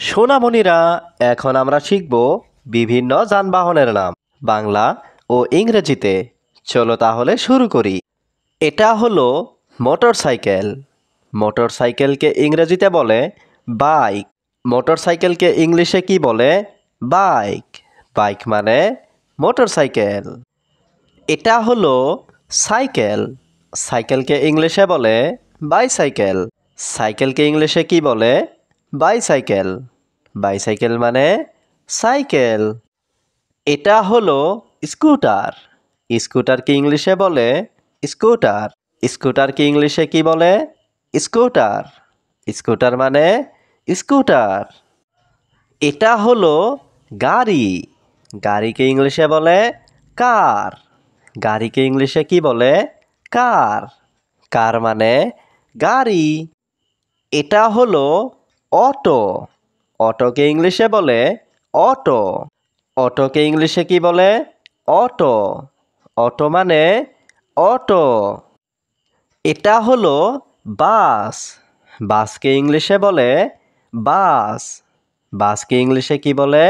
সোনামণিরা, এখন আমরা শিখব বিভিন্ন যানবাহনের নাম বাংলা ও ইংরেজিতে। চলো তাহলে শুরু করি। এটা হলো মোটরসাইকেল। মোটরসাইকেলকে ইংরেজিতে বলে বাইক। মোটরসাইকেলকে ইংলিশে কি বলে? বাইক। বাইক মানে মোটরসাইকেল। এটা হলো সাইকেল। সাইকেলকে ইংলিশে বলে বাইসাইকেল। সাইকেলকে ইংলিশে কি বলে? বাইসাইকেল। বাইসাইকেল মানে সাইকেল। এটা হলো স্কুটার। স্কুটারকে ইংলিশে বলে স্কুটার। স্কুটারকে ইংলিশে কি বলে? স্কুটার। স্কুটার মানে স্কুটার। এটা হলো গাড়ি। গাড়িকে ইংলিশে বলে কার। গাড়িকে ইংলিশে কি বলে? কার। কার মানে গাড়ি। এটা হলো অটো। অটোকে ইংলিশে বলে অটো। অটোকে ইংলিশে কি বলে? অটো। অটো মানে অটো। এটা হলো বাস। বাসকে ইংলিশে বলে বাস। বাসকে ইংলিশে কি বলে?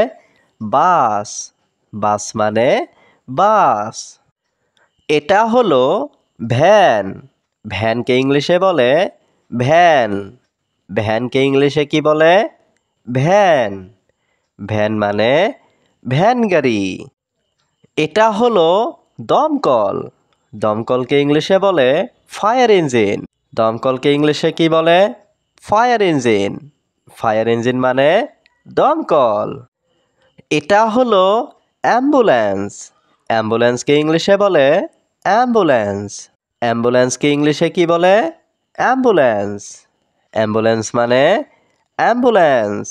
বাস। বাস মানে বাস। এটা হলো ভ্যান। ভ্যানকে ইংলিশে বলে ভ্যান। ভ্যানকে ইংলিশে কি বলে? ভ্যান। ভ্যান মানে ভ্যান গাড়ি। এটা হলো দমকল। দমকলকে ইংলিশে বলে ফায়ার ইঞ্জিন। দমকলকে ইংলিশে কি বলে? Fire engine. ফায়ার ইঞ্জিন মানে দমকল। এটা হলো অ্যাম্বুলেন্স। অ্যাম্বুলেন্সকে ইংলিশে বলে অ্যাম্বুলেন্স। অ্যাম্বুলেন্সকে ইংলিশে কি বলে? অ্যাম্বুলেন্স। অ্যাম্বুলেন্স মানে অ্যাম্বুলেন্স।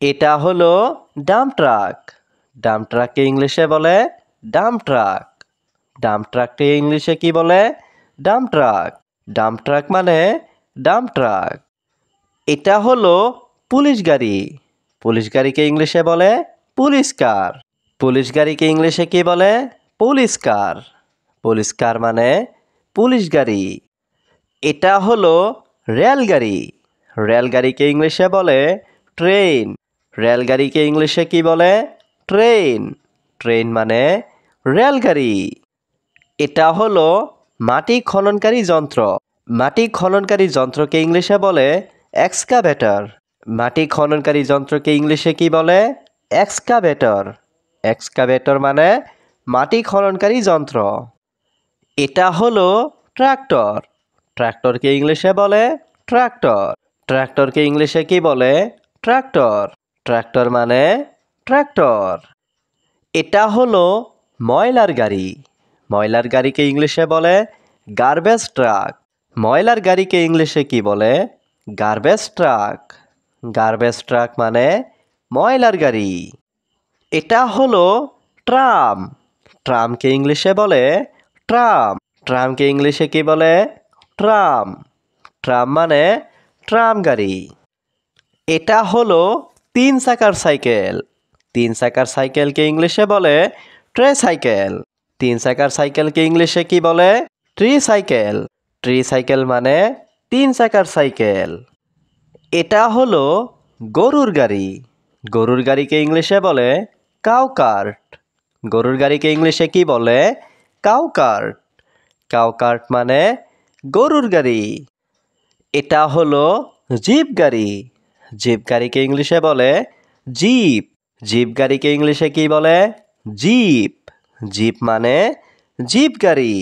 এটা হলো ডাম্প ট্রাক। ডাম্প ট্রাককে ইংলিশে বলে ডাম্প ট্রাক। ডাম্প ট্রাককে ইংলিশে কি বলে? Dump truck. ডাম্প ট্রাক মানে ডাম্প ট্রাক। এটা হলো পুলিশ গাড়ি। পুলিশ গাড়িকে ইংলিশে বলে পুলিশ কার। পুলিশ গাড়িকে ইংলিশে কি বলে? পুলিশ কার। পুলিশ কার মানে পুলিশ গাড়ি। এটা হলো রেলগাড়ি। রেলগাড়িকে ইংলিশে বলে ট্রেন। রেলগাড়িকে ইংলিশে কি বলে? ট্রেন। ট্রেন মানে রেলগাড়ি। এটা হলো মাটি খননকারী যন্ত্র। মাটি খননকারী যন্ত্রকে ইংলিশে বলে এক্সকাভেটর। মাটি খননকারী যন্ত্রকে ইংলিশে কি বলে? এক্সকাভেটর। এক্সকাভেটর মানে মাটি খননকারী যন্ত্র। এটা হলো ট্রাক্টর। ট্রাক্টরকে ইংলিশে বলে ট্রাক্টর। ট্রাক্টরকে ইংলিশে কি বলে? ট্রাক্টর। ট্রাক্টর মানে ট্রাক্টর। এটা হলো ময়লার গাড়ি। ময়লার গাড়িকে ইংলিশে বলে গার্বেজ ট্রাক। ময়লার গাড়িকে ইংলিশে কি বলে? Garbage truck. গার্বেজ ট্রাক মানে ময়লার গাড়ি। এটা হলো ট্রাম। ট্রামকে ইংলিশে বলে ট্রাম। ট্রামকে ইংলিশে কি বলে? ট্রাম। ট্রাম মানে ট্রাম গাড়ি। এটা হলো 3 চাকার সাইকেল। 3 চাকার সাইকেলকে ইংলিশে বলে ট্রেসাইকেল। 3 চাকার সাইকেলকে ইংলিশে কি বলে? ট্রিসাইকেল। ট্রিসাইকেল মানে 3 চাকার সাইকেল। এটা হলো গরুর গাড়ি। গরুর গাড়িকে ইংলিশে বলে কাউ কার্ট। গরুর গাড়িকে ইংলিশে কি বলে? Cow cart. কাউ কার্ট মানে গরুর গাড়ি। এটা হলো জিপ গাড়ি। জিপ গাড়িকে ইংলিশে বলে জিপ। জিপ গাড়িকে ইংলিশে কি বলে? জিপ। জিপ মানে জিপ গাড়ি।